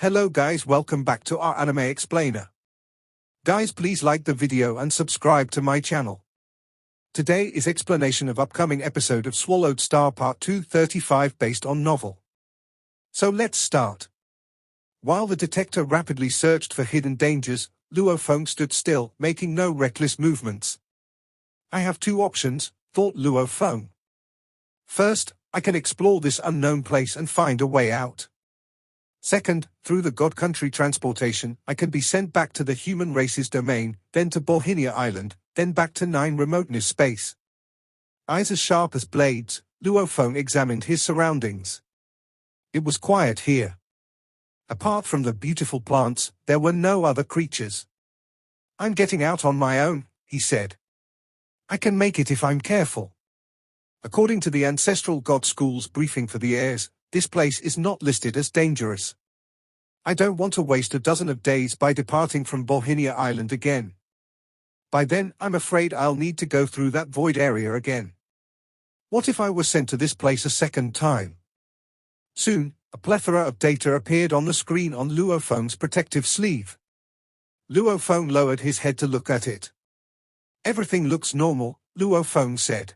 Hello guys, welcome back to our anime explainer. Guys, please like the video and subscribe to my channel. Today is explanation of upcoming episode of Swallowed Star Part 235 based on novel. So let's start. While the detector rapidly searched for hidden dangers, Luo Feng stood still, making no reckless movements. I have two options, thought Luo Feng. First, I can explore this unknown place and find a way out. Second, through the God Country transportation, I can be sent back to the human race's domain, then to Bohinia Island, then back to 9 remoteness space. Eyes as sharp as blades, Luo Feng examined his surroundings. It was quiet here. Apart from the beautiful plants, there were no other creatures. I'm getting out on my own, he said. I can make it if I'm careful. According to the Ancestral God School's briefing for the heirs, this place is not listed as dangerous. I don't want to waste a dozen of days by departing from Bohinia Island again. By then, I'm afraid I'll need to go through that void area again. What if I were sent to this place a second time? Soon, a plethora of data appeared on the screen on Luo Feng's protective sleeve. Luo Feng lowered his head to look at it. Everything looks normal, Luo Feng said.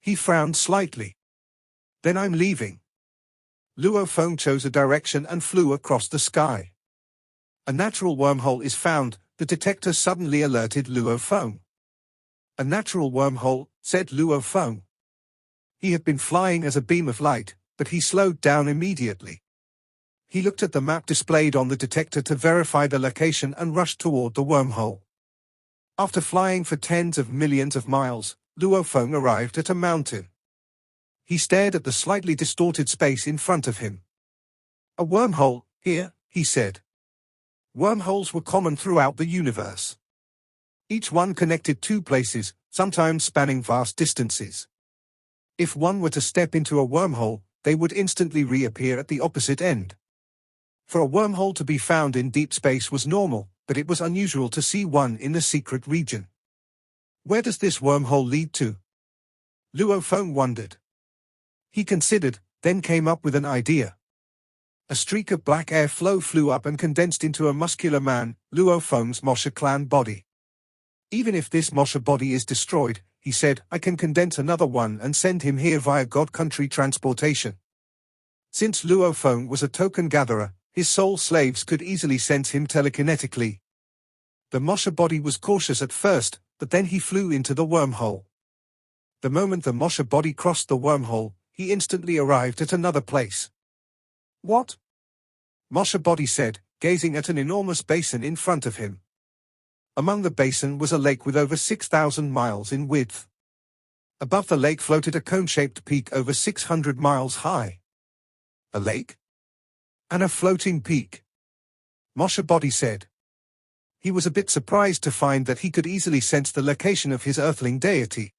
He frowned slightly. Then I'm leaving. Luo Feng chose a direction and flew across the sky. A natural wormhole is found, the detector suddenly alerted Luo Feng. A natural wormhole, said Luo Feng. He had been flying as a beam of light, but he slowed down immediately. He looked at the map displayed on the detector to verify the location and rushed toward the wormhole. After flying for tens of millions of miles, Luo Feng arrived at a mountain. He stared at the slightly distorted space in front of him. A wormhole, here, he said. Wormholes were common throughout the universe. Each one connected two places, sometimes spanning vast distances. If one were to step into a wormhole, they would instantly reappear at the opposite end. For a wormhole to be found in deep space was normal, but it was unusual to see one in the secret region. Where does this wormhole lead to? Luo Feng wondered. He considered, then came up with an idea. A streak of black air flow flew up and condensed into a muscular man, Luo Feng's Mosha clan body. Even if this Mosha body is destroyed, he said, I can condense another one and send him here via God Country transportation. Since Luo Feng was a token gatherer, his soul slaves could easily sense him telekinetically. The Mosha body was cautious at first, but then he flew into the wormhole. The moment the Mosha body crossed the wormhole, he instantly arrived at another place. What? Mosha body said, gazing at an enormous basin in front of him. Among the basin was a lake with over 6,000 miles in width. Above the lake floated a cone-shaped peak over 600 miles high. A lake? And a floating peak. Mosha body said. He was a bit surprised to find that he could easily sense the location of his earthling deity.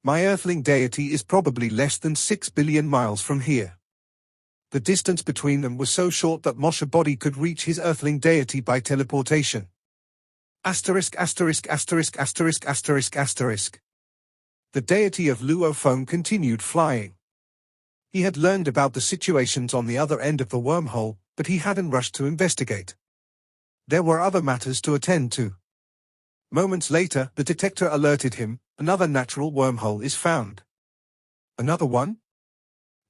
My earthling deity is probably less than 6 billion miles from here. The distance between them was so short that Mosha body could reach his earthling deity by teleportation. Asterisk asterisk asterisk asterisk asterisk asterisk. The deity of Luo Feng continued flying. He had learned about the situations on the other end of the wormhole, but he hadn't rushed to investigate. There were other matters to attend to. Moments later, the detector alerted him, another natural wormhole is found. Another one?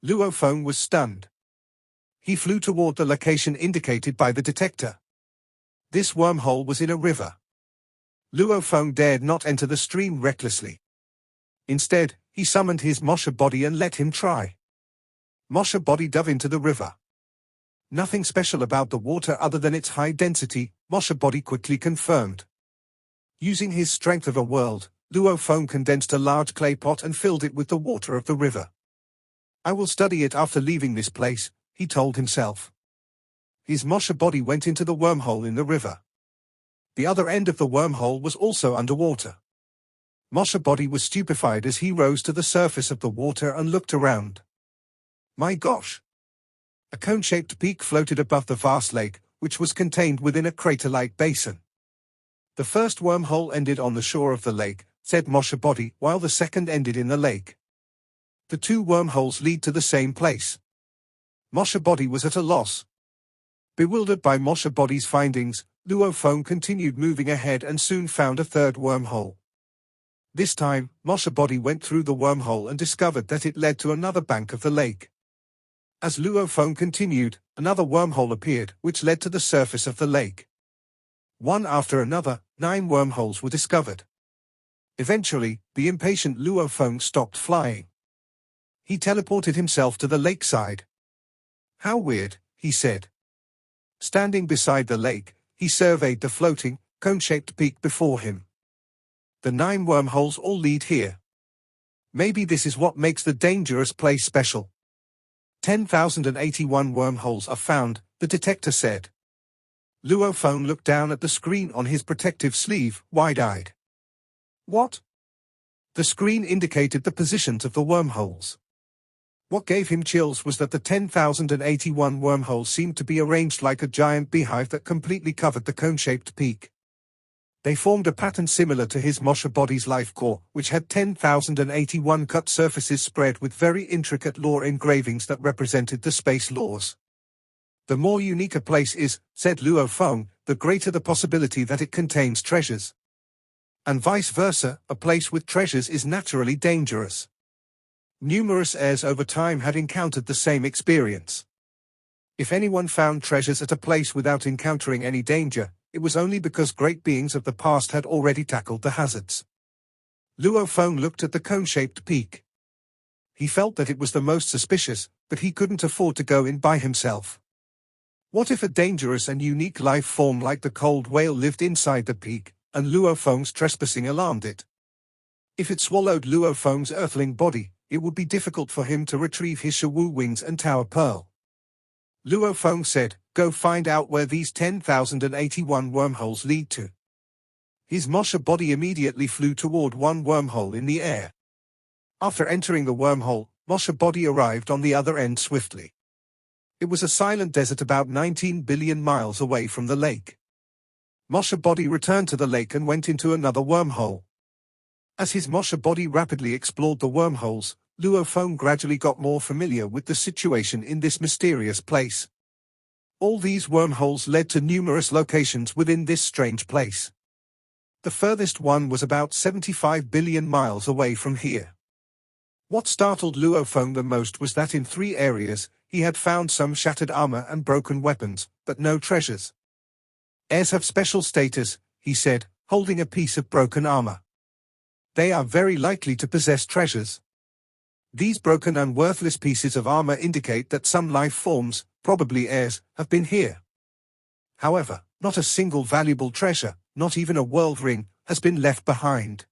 Luo Feng was stunned. He flew toward the location indicated by the detector. This wormhole was in a river. Luo Feng dared not enter the stream recklessly. Instead, he summoned his Mosha body and let him try. Mosha body dove into the river. Nothing special about the water other than its high density, Mosha body quickly confirmed. Using his strength of a world, Luo Feng condensed a large clay pot and filled it with the water of the river. I will study it after leaving this place, he told himself. His Mosha body went into the wormhole in the river. The other end of the wormhole was also underwater. Mosha body was stupefied as he rose to the surface of the water and looked around. My gosh! A cone-shaped peak floated above the vast lake, which was contained within a crater-like basin. The first wormhole ended on the shore of the lake, said Mosha body, while the second ended in the lake. The two wormholes lead to the same place. Mosha body was at a loss. Bewildered by Moshe Body's findings, Luo Feng continued moving ahead and soon found a third wormhole. This time, Moshe Body went through the wormhole and discovered that it led to another bank of the lake. As Luo Feng continued, another wormhole appeared, which led to the surface of the lake. One after another, 9 wormholes were discovered. Eventually, the impatient Luo Feng stopped flying. He teleported himself to the lakeside. "How weird," he said. Standing beside the lake, he surveyed the floating, cone-shaped peak before him. The 9 wormholes all lead here. Maybe this is what makes the dangerous place special. 10,081 wormholes are found, the detector said. Luo Feng looked down at the screen on his protective sleeve, wide-eyed. What? The screen indicated the positions of the wormholes. What gave him chills was that the 10,081 wormholes seemed to be arranged like a giant beehive that completely covered the cone-shaped peak. They formed a pattern similar to his Moshe Body's life core, which had 10,081 cut surfaces spread with very intricate lore engravings that represented the space laws. The more unique a place is, said Luo Feng, the greater the possibility that it contains treasures. And vice versa, a place with treasures is naturally dangerous. Numerous heirs over time had encountered the same experience. If anyone found treasures at a place without encountering any danger, it was only because great beings of the past had already tackled the hazards. Luo Feng looked at the cone-shaped peak. He felt that it was the most suspicious, but he couldn't afford to go in by himself. What if a dangerous and unique life form like the cold whale lived inside the peak, and Luo Feng's trespassing alarmed it? If it swallowed Luo Feng's earthling body, it would be difficult for him to retrieve his Shawu wings and Tower Pearl. Luo Feng said, "Go find out where these 10,081 wormholes lead to." His Moshe Body immediately flew toward one wormhole in the air. After entering the wormhole, Moshe Body arrived on the other end swiftly. It was a silent desert about 19 billion miles away from the lake. Moshe Body returned to the lake and went into another wormhole. As his Moshe Body rapidly explored the wormholes, Luo Feng gradually got more familiar with the situation in this mysterious place. All these wormholes led to numerous locations within this strange place. The furthest one was about 75 billion miles away from here. What startled Luo Feng the most was that in 3 areas, he had found some shattered armor and broken weapons, but no treasures. Heirs have special status, he said, holding a piece of broken armor. They are very likely to possess treasures. These broken and worthless pieces of armor indicate that some life forms, probably heirs, have been here. However, not a single valuable treasure, not even a world ring, has been left behind.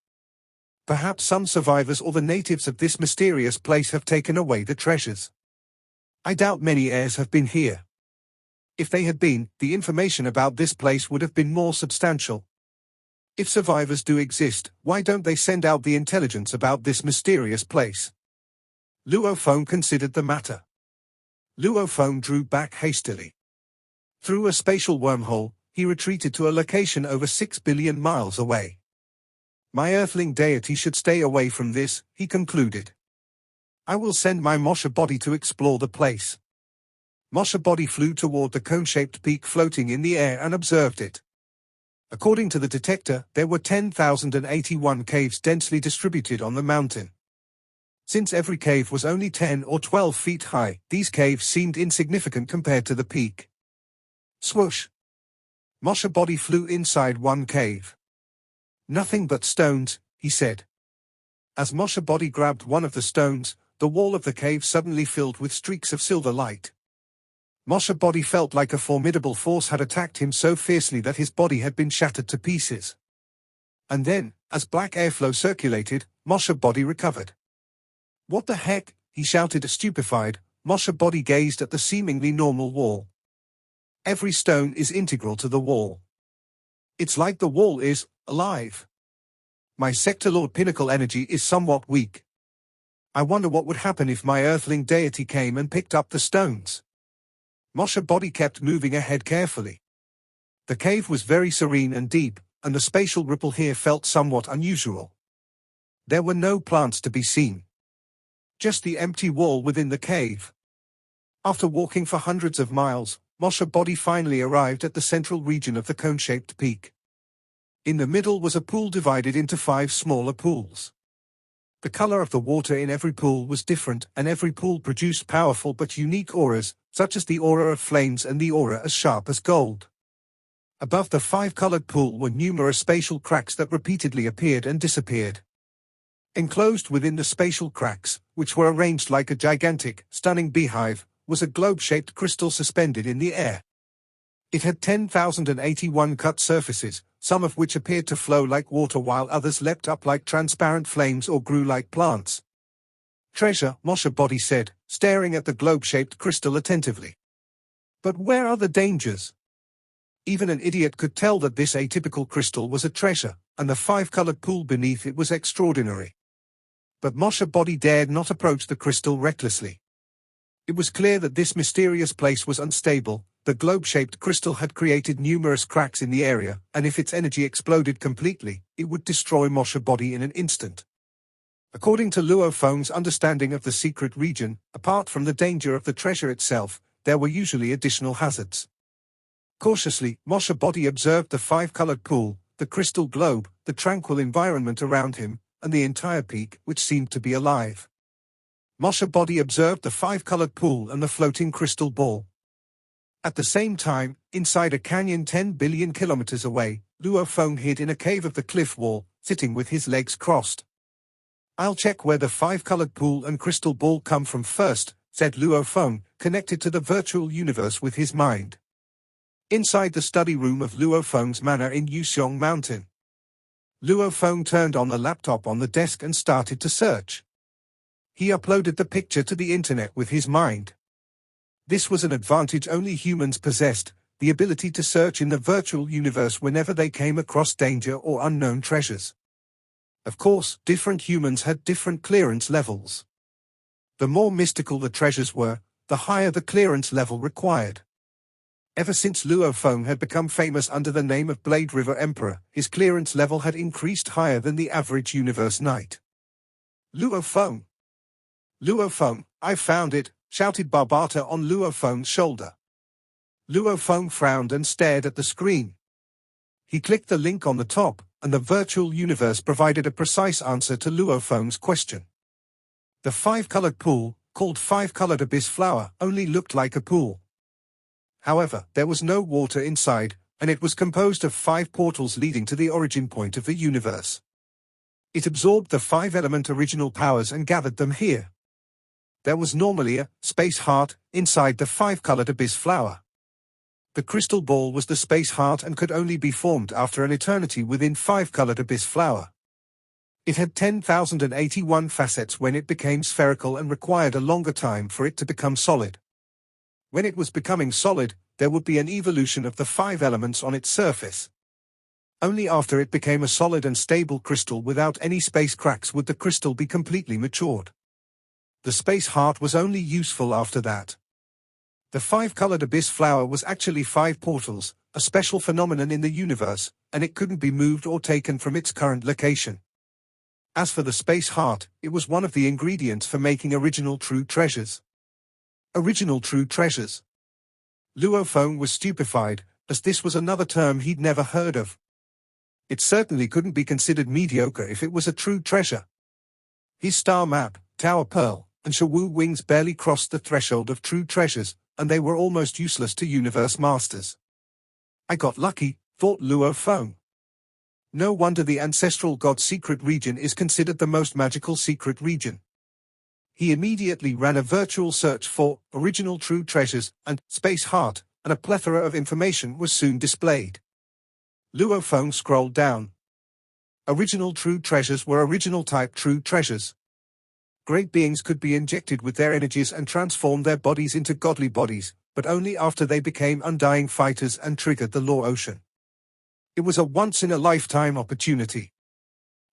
Perhaps some survivors or the natives of this mysterious place have taken away the treasures. I doubt many heirs have been here. If they had been, the information about this place would have been more substantial. If survivors do exist, why don't they send out the intelligence about this mysterious place? Luo Feng considered the matter. Luo Feng drew back hastily. Through a spatial wormhole, he retreated to a location over 6 billion miles away. My earthling deity should stay away from this, he concluded. I will send my Moshe Body to explore the place. Moshe Body flew toward the cone-shaped peak floating in the air and observed it. According to the detector, there were 10,081 caves densely distributed on the mountain. Since every cave was only 10 or 12 feet high, these caves seemed insignificant compared to the peak. Swoosh! Moshe Body flew inside one cave. Nothing but stones, he said. As Moshe Body grabbed one of the stones, the wall of the cave suddenly filled with streaks of silver light. Moshe Body felt like a formidable force had attacked him so fiercely that his body had been shattered to pieces. And then, as black airflow circulated, Moshe Body recovered. What the heck? He shouted stupefied. Moshe Body gazed at the seemingly normal wall. Every stone is integral to the wall. It's like the wall is alive. My Sector Lord Pinnacle energy is somewhat weak. I wonder what would happen if my earthling deity came and picked up the stones. Moshe Body kept moving ahead carefully. The cave was very serene and deep, and the spatial ripple here felt somewhat unusual. There were no plants to be seen. Just the empty wall within the cave. After walking for hundreds of miles, Moshe body finally arrived at the central region of the cone-shaped peak. In the middle was a pool divided into 5 smaller pools. The color of the water in every pool was different, and every pool produced powerful but unique auras, such as the aura of flames and the aura as sharp as gold. Above the 5-colored pool were numerous spatial cracks that repeatedly appeared and disappeared. Enclosed within the spatial cracks, which were arranged like a gigantic, stunning beehive, was a globe-shaped crystal suspended in the air. It had 10,081 cut surfaces, some of which appeared to flow like water while others leapt up like transparent flames or grew like plants. Treasure, Moshe body said, staring at the globe-shaped crystal attentively. But where are the dangers? Even an idiot could tell that this atypical crystal was a treasure, and the 5-colored pool beneath it was extraordinary. But Moshe body dared not approach the crystal recklessly. It was clear that this mysterious place was unstable. The globe-shaped crystal had created numerous cracks in the area, and if its energy exploded completely, it would destroy Moshe body in an instant. According to Luo Feng's understanding of the secret region, apart from the danger of the treasure itself, there were usually additional hazards. Cautiously, Moshe body observed the 5-colored pool, the crystal globe, the tranquil environment around him, and the entire peak, which seemed to be alive. Moshe body observed the 5-colored pool and the floating crystal ball. At the same time, inside a canyon 10 billion kilometers away, Luo Feng hid in a cave of the cliff wall, sitting with his legs crossed. "I'll check where the 5-colored pool and crystal ball come from first," said Luo Feng, connected to the virtual universe with his mind. Inside the study room of Luo Feng's manor in Yuxiong Mountain, Luo Feng turned on the laptop on the desk and started to search. He uploaded the picture to the internet with his mind. This was an advantage only humans possessed, the ability to search in the virtual universe whenever they came across danger or unknown treasures. Of course, different humans had different clearance levels. The more mystical the treasures were, the higher the clearance level required. Ever since Luo Feng had become famous under the name of Blade River Emperor, his clearance level had increased higher than the average universe knight. "Luo Feng! Luo Feng, I found it!" shouted Barbata on Luo Feng's shoulder. Luo Feng frowned and stared at the screen. He clicked the link on the top, and the virtual universe provided a precise answer to Luo Feng's question. The 5-colored pool, called 5-colored abyss flower, only looked like a pool. However, there was no water inside, and it was composed of 5 portals leading to the origin point of the universe. It absorbed the 5-element original powers and gathered them here. There was normally a space heart inside the 5-colored abyss flower. The crystal ball was the space heart and could only be formed after an eternity within 5-colored abyss flower. It had 10,081 facets when it became spherical and required a longer time for it to become solid. When it was becoming solid, there would be an evolution of the 5 elements on its surface. Only after it became a solid and stable crystal without any space cracks would the crystal be completely matured. The space heart was only useful after that. The 5-colored abyss flower was actually 5 portals, a special phenomenon in the universe, and it couldn't be moved or taken from its current location. As for the space heart, it was one of the ingredients for making original true treasures. Original true treasures. Luo Feng was stupefied, as this was another term he'd never heard of. It certainly couldn't be considered mediocre if it was a true treasure. His star map, Tower Pearl, and Shawu Wings barely crossed the threshold of true treasures, and they were almost useless to universe masters. "I got lucky," thought Luo Feng. No wonder the ancestral god secret region is considered the most magical secret region. He immediately ran a virtual search for original true treasures and space heart, and a plethora of information was soon displayed. Luo Feng scrolled down. Original true treasures were original type true treasures. Great beings could be injected with their energies and transform their bodies into godly bodies, but only after they became undying fighters and triggered the law ocean. It was a once-in-a-lifetime opportunity.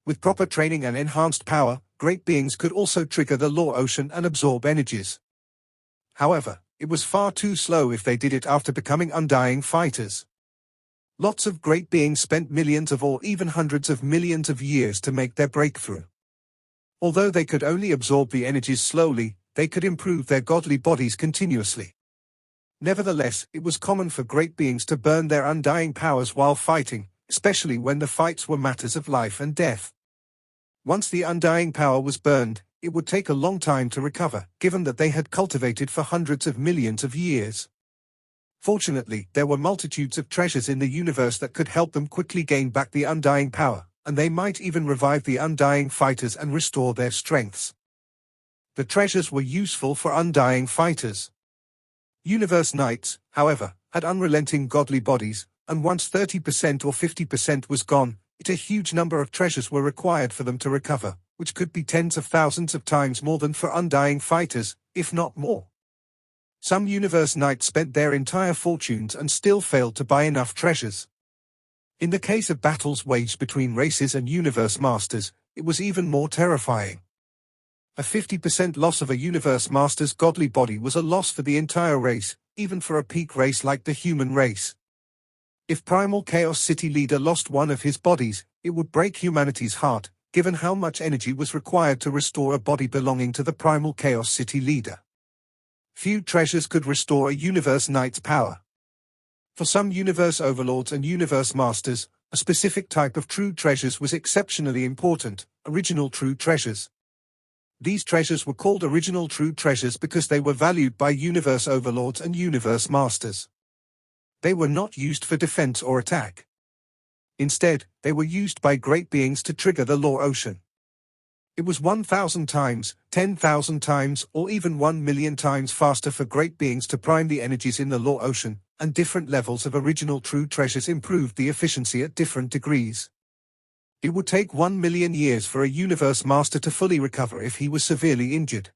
With proper training and enhanced power, great beings could also trigger the law ocean and absorb energies. However, it was far too slow if they did it after becoming undying fighters. Lots of great beings spent millions of or even hundreds of millions of years to make their breakthrough. Although they could only absorb the energies slowly, they could improve their godly bodies continuously. Nevertheless, it was common for great beings to burn their undying powers while fighting, especially when the fights were matters of life and death. Once the undying power was burned, it would take a long time to recover, given that they had cultivated for hundreds of millions of years. Fortunately, there were multitudes of treasures in the universe that could help them quickly gain back the undying power, and they might even revive the undying fighters and restore their strengths. The treasures were useful for undying fighters. Universe Knights, however, had unrelenting godly bodies, and once 30% or 50% was gone, a huge number of treasures were required for them to recover, which could be tens of thousands of times more than for undying fighters, if not more. Some Universe Knights spent their entire fortunes and still failed to buy enough treasures. In the case of battles waged between races and Universe Masters, it was even more terrifying. A 50% loss of a Universe Master's godly body was a loss for the entire race, even for a peak race like the human race. If Primal Chaos City Leader lost one of his bodies, it would break humanity's heart, given how much energy was required to restore a body belonging to the Primal Chaos City Leader. Few treasures could restore a Universe Knight's power. For some Universe Overlords and Universe Masters, a specific type of true treasures was exceptionally important, original true treasures. These treasures were called original true treasures because they were valued by Universe Overlords and Universe Masters. They were not used for defense or attack. Instead, they were used by great beings to trigger the law ocean. It was 1,000 times, 10,000 times, or even 1,000,000 times faster for great beings to prime the energies in the law ocean, and different levels of original true treasures improved the efficiency at different degrees. It would take 1,000,000 years for a Universe Master to fully recover if he was severely injured.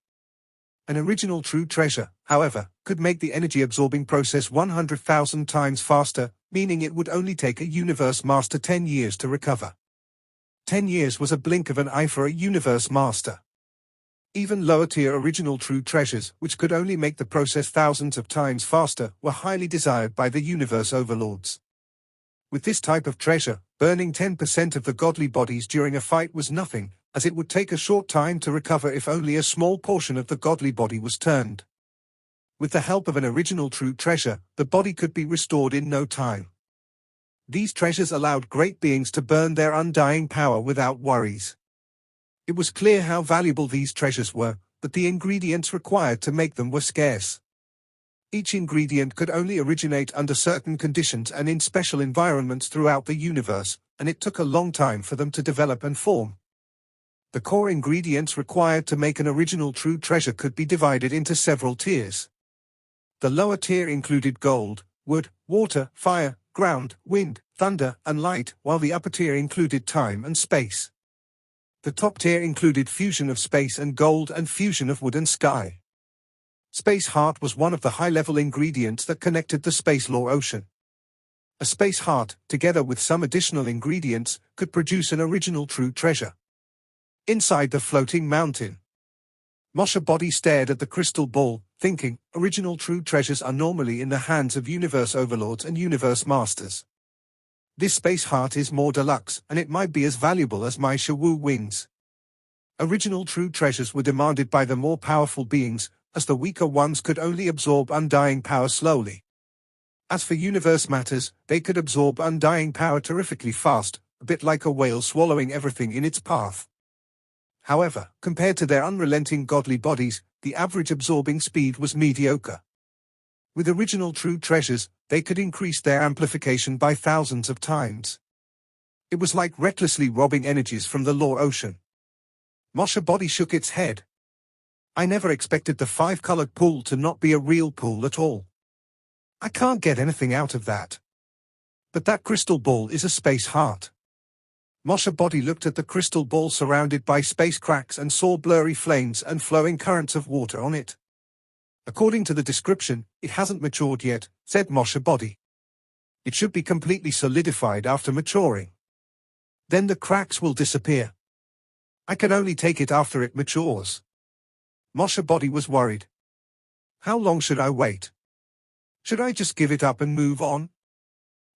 An original true treasure, however, could make the energy-absorbing process 100,000 times faster, meaning it would only take a Universe Master 10 years to recover. 10 years was a blink of an eye for a Universe Master. Even lower-tier original true treasures, which could only make the process thousands of times faster, were highly desired by the Universe Overlords. With this type of treasure, burning 10% of the godly bodies during a fight was nothing, as it would take a short time to recover if only a small portion of the godly body was turned. With the help of an original true treasure, the body could be restored in no time. These treasures allowed great beings to burn their undying power without worries. It was clear how valuable these treasures were, but the ingredients required to make them were scarce. Each ingredient could only originate under certain conditions and in special environments throughout the universe, and it took a long time for them to develop and form. The core ingredients required to make an original true treasure could be divided into several tiers. The lower tier included gold, wood, water, fire, ground, wind, thunder, and light, while the upper tier included time and space. The top tier included fusion of space and gold and fusion of wood and sky. Space heart was one of the high-level ingredients that connected the space law ocean. A space heart, together with some additional ingredients, could produce an original true treasure. Inside the floating mountain, Mosha Body stared at the crystal ball, thinking, original true treasures are normally in the hands of Universe Overlords and Universe Masters. This space heart is more deluxe, and it might be as valuable as my Shawu wings. Original true treasures were demanded by the more powerful beings, as the weaker ones could only absorb undying power slowly. As for Universe Matters, they could absorb undying power terrifically fast, a bit like a whale swallowing everything in its path. However, compared to their unrelenting godly bodies, the average absorbing speed was mediocre. With original true treasures, they could increase their amplification by thousands of times. It was like recklessly robbing energies from the law ocean. Mosha Body shook its head. I never expected the five-colored pool to not be a real pool at all. I can't get anything out of that. But that crystal ball is a space heart. Mosha Body looked at the crystal ball surrounded by space cracks and saw blurry flames and flowing currents of water on it. According to the description, it hasn't matured yet, said Mosha Body. It should be completely solidified after maturing. Then the cracks will disappear. I can only take it after it matures. Mosha Body was worried. How long should I wait? Should I just give it up and move on?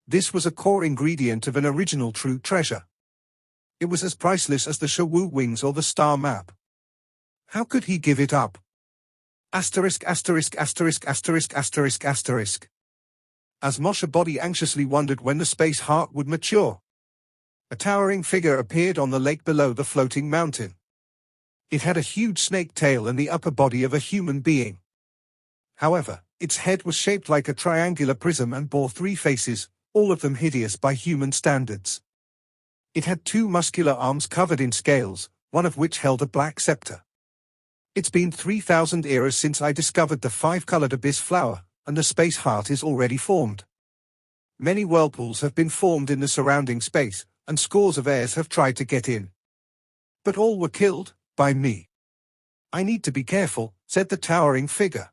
This was a core ingredient of an original true treasure. It was as priceless as the Shawu wings or the star map. How could he give it up? Asterisk asterisk asterisk asterisk asterisk asterisk. As Moshe Body anxiously wondered when the space heart would mature, a towering figure appeared on the lake below the floating mountain. It had a huge snake tail and the upper body of a human being. However, its head was shaped like a triangular prism and bore 3 faces, all of them hideous by human standards. It had 2 muscular arms covered in scales, one of which held a black scepter. It's been 3,000 eras since I discovered the 5-colored abyss flower, and the space heart is already formed. Many whirlpools have been formed in the surrounding space, and scores of heirs have tried to get in. But all were killed by me. I need to be careful, said the towering figure.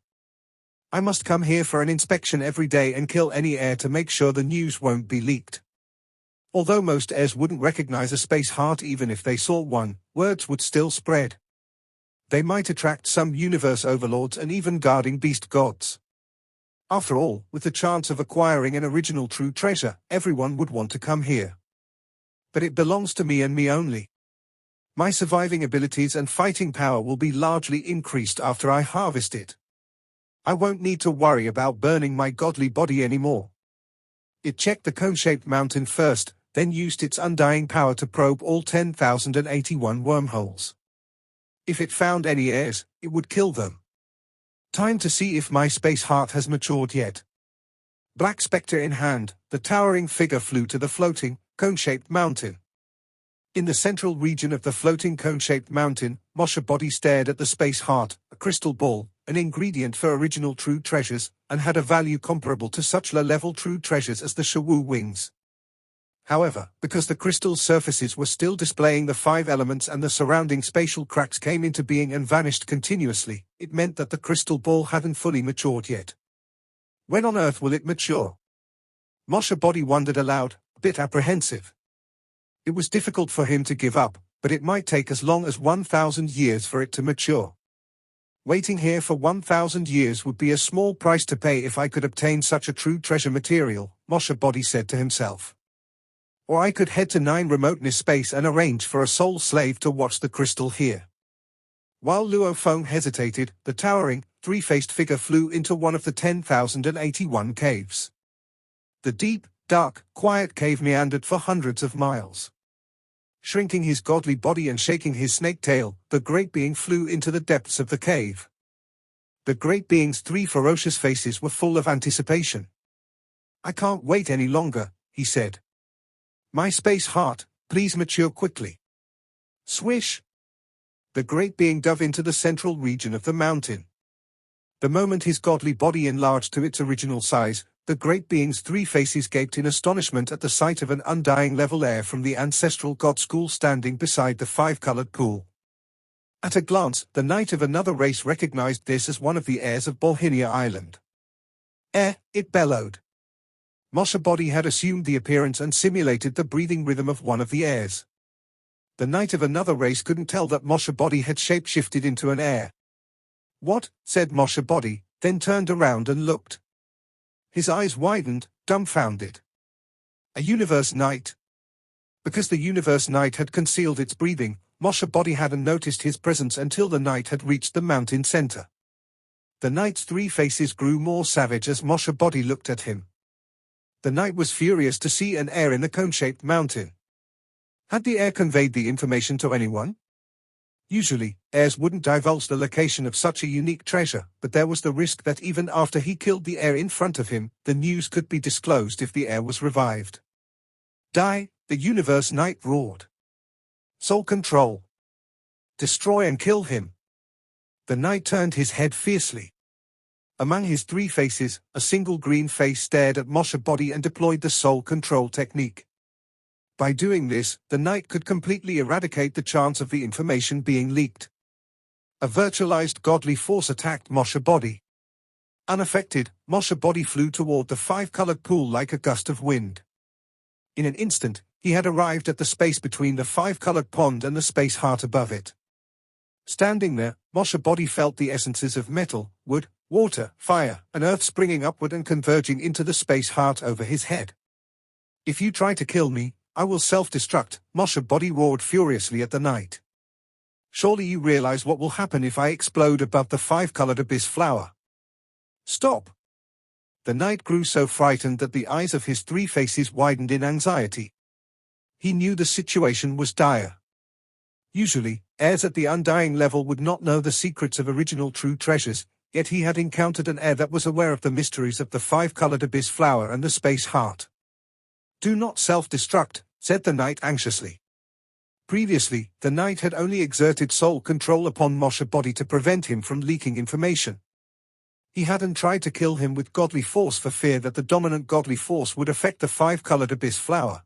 I must come here for an inspection every day and kill any heir to make sure the news won't be leaked. Although most heirs wouldn't recognize a space heart even if they saw one, words would still spread. They might attract some universe overlords and even guarding beast gods. After all, with the chance of acquiring an original true treasure, everyone would want to come here. But it belongs to me and me only. My surviving abilities and fighting power will be largely increased after I harvest it. I won't need to worry about burning my godly body anymore. It checked the cone-shaped mountain first, then used its undying power to probe all 10,081 wormholes. If it found any heirs, it would kill them. Time to see if my space heart has matured yet. Black spectre in hand, the towering figure flew to the floating, cone-shaped mountain. In the central region of the floating cone-shaped mountain, Moshe Body stared at the space heart, a crystal ball, an ingredient for original true treasures, and had a value comparable to such low-level true treasures as the Shawu wings. However, because the crystal's surfaces were still displaying the 5 elements and the surrounding spatial cracks came into being and vanished continuously, it meant that the crystal ball hadn't fully matured yet. When on Earth will it mature? Moshe Body wondered aloud, a bit apprehensive. It was difficult for him to give up, but it might take as long as 1,000 years for it to mature. Waiting here for 1,000 years would be a small price to pay if I could obtain such a true treasure material, Moshe Body said to himself. Or I could head to 9 remoteness space and arrange for a soul slave to watch the crystal here. While Luo Feng hesitated, the towering, 3-faced figure flew into one of the 10,081 caves. The deep, dark, quiet cave meandered for hundreds of miles. Shrinking his godly body and shaking his snake tail, the great being flew into the depths of the cave. The great being's 3 ferocious faces were full of anticipation. I can't wait any longer, he said. My space heart, please mature quickly. Swish! The great being dove into the central region of the mountain. The moment his godly body enlarged to its original size, the great being's 3 faces gaped in astonishment at the sight of an undying level heir from the ancestral god school standing beside the 5-colored pool. At a glance, the knight of another race recognized this as one of the heirs of Bolhinia Island. It bellowed. Moshe Body had assumed the appearance and simulated the breathing rhythm of one of the heirs. The knight of another race couldn't tell that Moshe Body had shape-shifted into an heir. What? Said Moshe Body, then turned around and looked. His eyes widened, dumbfounded. A universe knight. Because the universe knight had concealed its breathing, Moshe Body hadn't noticed his presence until the knight had reached the mountain center. The knight's 3 faces grew more savage as Moshe Body looked at him. The knight was furious to see an heir in the cone-shaped mountain. Had the heir conveyed the information to anyone? Usually, heirs wouldn't divulge the location of such a unique treasure, but there was the risk that even after he killed the heir in front of him, the news could be disclosed if the heir was revived. Die, the universe knight roared. Soul control. Destroy and kill him. The knight turned his head fiercely. Among his 3 faces, a single green face stared at Moshe Body and deployed the soul control technique. By doing this, the knight could completely eradicate the chance of the information being leaked. A virtualized godly force attacked Moshe Body. Unaffected, Moshe Body flew toward the 5-colored pool like a gust of wind. In an instant, he had arrived at the space between the 5-colored pond and the space heart above it. Standing there, Moshe Body felt the essences of metal, wood, water, fire, and earth springing upward and converging into the space heart over his head. If you try to kill me, I will self-destruct, Moshe Body roared furiously at the knight. Surely you realize what will happen if I explode above the five-colored abyss flower. Stop! The knight grew so frightened that the eyes of his three faces widened in anxiety. He knew the situation was dire. Usually, heirs at the undying level would not know the secrets of original true treasures, yet he had encountered an heir that was aware of the mysteries of the five-colored abyss flower and the space heart. Do not self-destruct, said the knight anxiously. Previously, the knight had only exerted soul control upon Moshe Body to prevent him from leaking information. He hadn't tried to kill him with godly force for fear that the dominant godly force would affect the five-colored abyss flower.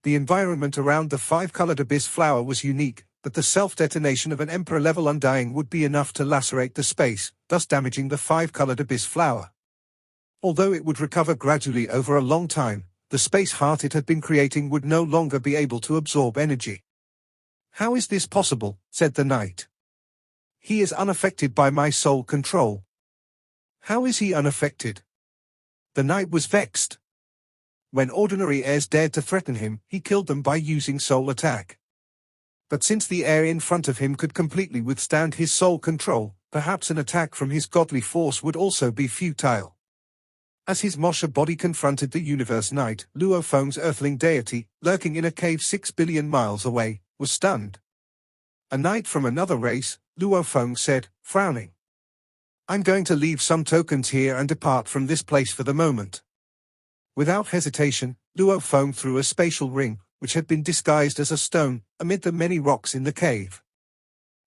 The environment around the five-colored abyss flower was unique, but the self-detonation of an emperor-level undying would be enough to lacerate the space, thus damaging the five-colored abyss flower. Although it would recover gradually over a long time, the space heart it had been creating would no longer be able to absorb energy. How is this possible? Said the knight. He is unaffected by my soul control. How is he unaffected? The knight was vexed. When ordinary heirs dared to threaten him, he killed them by using soul attack. But since the heir in front of him could completely withstand his soul control, perhaps an attack from his godly force would also be futile. As his Moshe Body confronted the universe knight, Luo Feng's earthling deity, lurking in a cave 6 billion miles away, was stunned. A knight from another race, Luo Feng said, frowning. I'm going to leave some tokens here and depart from this place for the moment. Without hesitation, Luo Feng threw a spatial ring, which had been disguised as a stone, amid the many rocks in the cave.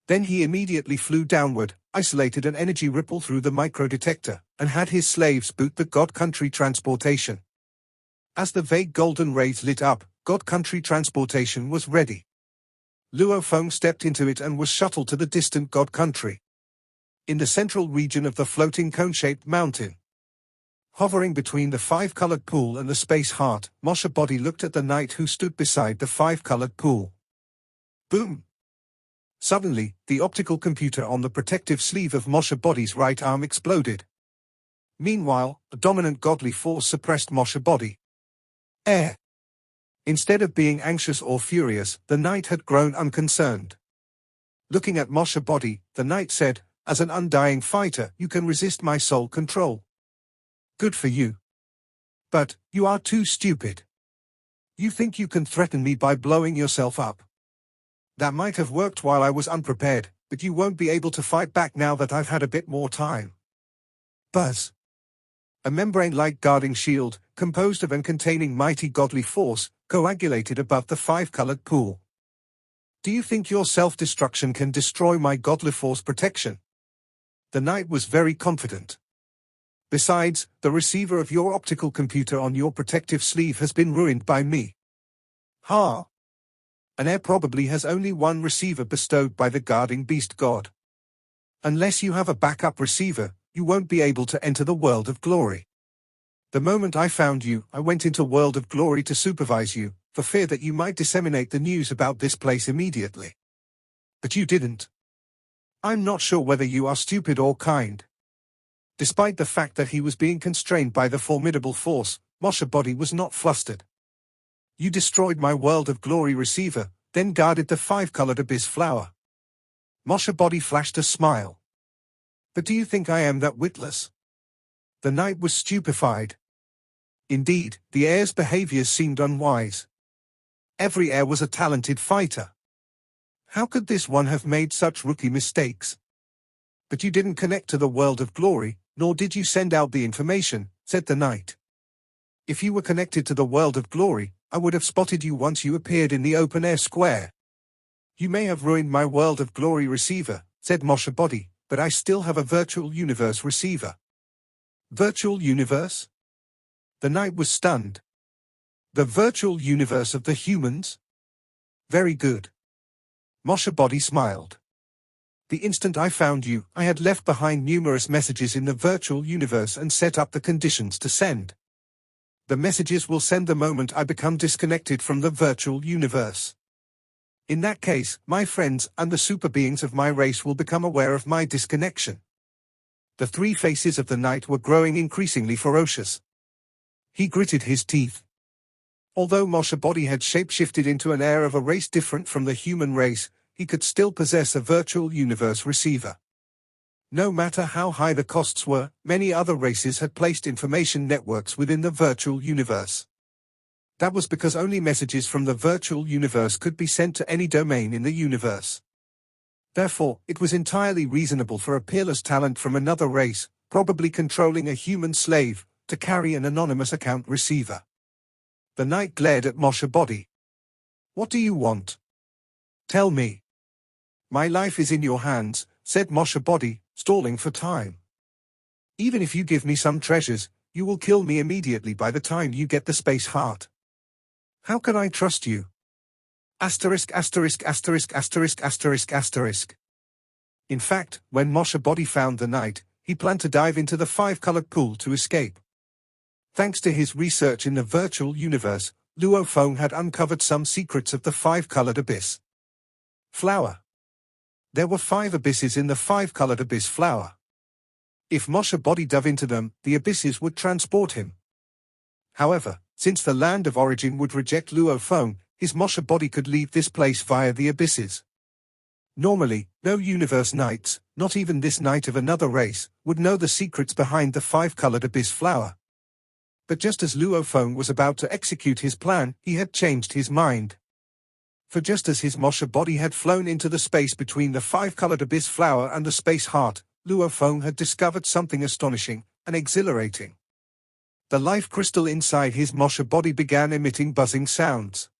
Then he immediately flew downward, isolated an energy ripple through the microdetector, and had his slaves boot the God Country Transportation. As the vague golden rays lit up, God Country Transportation was ready. Luo Feng stepped into it and was shuttled to the distant God Country. In the central region of the floating cone-shaped mountain, hovering between the five-colored pool and the space heart, Moshe Body looked at the knight who stood beside the five-colored pool. Boom! Suddenly, the optical computer on the protective sleeve of Moshe Body's right arm exploded. Meanwhile, a dominant godly force suppressed Moshe Body. Instead of being anxious or furious, the knight had grown unconcerned. Looking at Moshe Body, the knight said, as an undying fighter, you can resist my soul control. Good for you. But, you are too stupid. You think you can threaten me by blowing yourself up. That might have worked while I was unprepared, but you won't be able to fight back now that I've had a bit more time. Buzz. A membrane-like guarding shield, composed of and containing mighty godly force, coagulated above the five-colored pool. Do you think your self-destruction can destroy my godly force protection? The knight was very confident. Besides, the receiver of your optical computer on your protective sleeve has been ruined by me. Ha! An heir probably has only one receiver bestowed by the guarding beast god. Unless you have a backup receiver, you won't be able to enter the world of glory. The moment I found you, I went into world of glory to supervise you, for fear that you might disseminate the news about this place immediately. But you didn't. I'm not sure whether you are stupid or kind. Despite the fact that he was being constrained by the formidable force, Moshe Body was not flustered. You destroyed my world of glory receiver, then guarded the five-colored abyss flower. Moshe Body flashed a smile. But do you think I am that witless? The knight was stupefied. Indeed, the heir's behaviors seemed unwise. Every heir was a talented fighter. How could this one have made such rookie mistakes? But you didn't connect to the world of glory, nor did you send out the information, said the knight. If you were connected to the world of glory, I would have spotted you once you appeared in the open-air square. You may have ruined my world of glory receiver, said Moshe Body, but I still have a virtual universe receiver. Virtual universe? The knight was stunned. The virtual universe of the humans? Very good. Moshe Body smiled. The instant I found you, I had left behind numerous messages in the virtual universe and set up the conditions to send. The messages will send the moment I become disconnected from the virtual universe. In that case, my friends and the super beings of my race will become aware of my disconnection. The three faces of the knight were growing increasingly ferocious. He gritted his teeth. Although Moshe Body had shapeshifted into an heir of a race different from the human race, he could still possess a virtual universe receiver. No matter how high the costs were, many other races had placed information networks within the virtual universe. That was because only messages from the virtual universe could be sent to any domain in the universe. Therefore, it was entirely reasonable for a peerless talent from another race, probably controlling a human slave, to carry an anonymous account receiver. The knight glared at Moshe Body. "What do you want? Tell me." "My life is in your hands," said Moshe Body, stalling for time. "Even if you give me some treasures, you will kill me immediately by the time you get the space heart. How can I trust you?" Asterisk asterisk asterisk asterisk asterisk asterisk. In fact, when Moshe Body found the knight, he planned to dive into the five-colored pool to escape. Thanks to his research in the virtual universe, Luo Feng had uncovered some secrets of the five-colored abyss. Flower. There were 5 abysses in the five-colored abyss flower. If Moshe Body dove into them, the abysses would transport him. However, since the land of origin would reject Luo Feng, his Moshe Body could leave this place via the abysses. Normally, no universe knights, not even this knight of another race, would know the secrets behind the five-colored abyss flower. But just as Luo Feng was about to execute his plan, he had changed his mind. For just as his Moshe Body had flown into the space between the five-colored abyss flower and the space heart, Luo Feng had discovered something astonishing and exhilarating. The life crystal inside his Moshe Body began emitting buzzing sounds.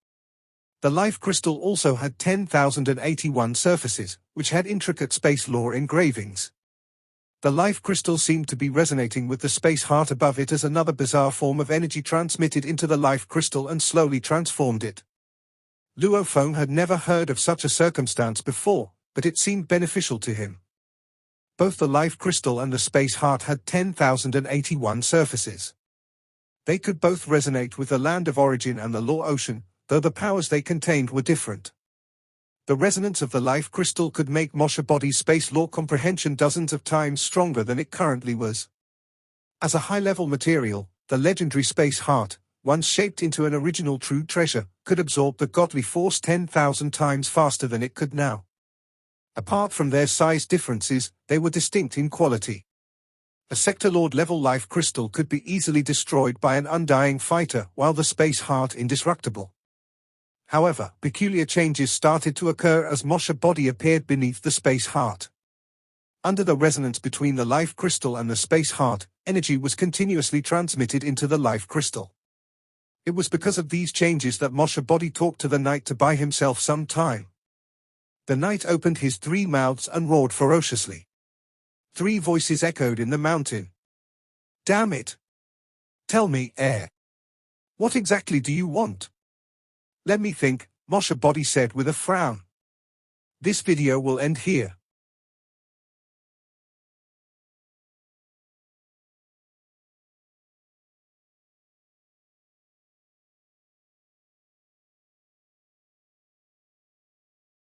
The life crystal also had 10,081 surfaces, which had intricate space lore engravings. The life crystal seemed to be resonating with the space heart above it as another bizarre form of energy transmitted into the life crystal and slowly transformed it. Luo Feng had never heard of such a circumstance before, but it seemed beneficial to him. Both the life crystal and the space heart had 10,081 surfaces. They could both resonate with the land of origin and the law ocean, though the powers they contained were different. The resonance of the life crystal could make Moshe Body's space law comprehension dozens of times stronger than it currently was. As a high-level material, the legendary space heart, once shaped into an original true treasure, could absorb the godly force 10,000 times faster than it could now. Apart from their size differences, they were distinct in quality. A Sector Lord-level life crystal could be easily destroyed by an undying fighter, while the space heart indestructible. However, peculiar changes started to occur as Moshe Body appeared beneath the space heart. Under the resonance between the life crystal and the space heart, energy was continuously transmitted into the life crystal. It was because of these changes that Moshe Body talked to the knight to buy himself some time. The knight opened his 3 mouths and roared ferociously. 3 voices echoed in the mountain. "Damn it! Tell me, air. What exactly do you want?" "Let me think," Moshe Body said with a frown. "This video will end here.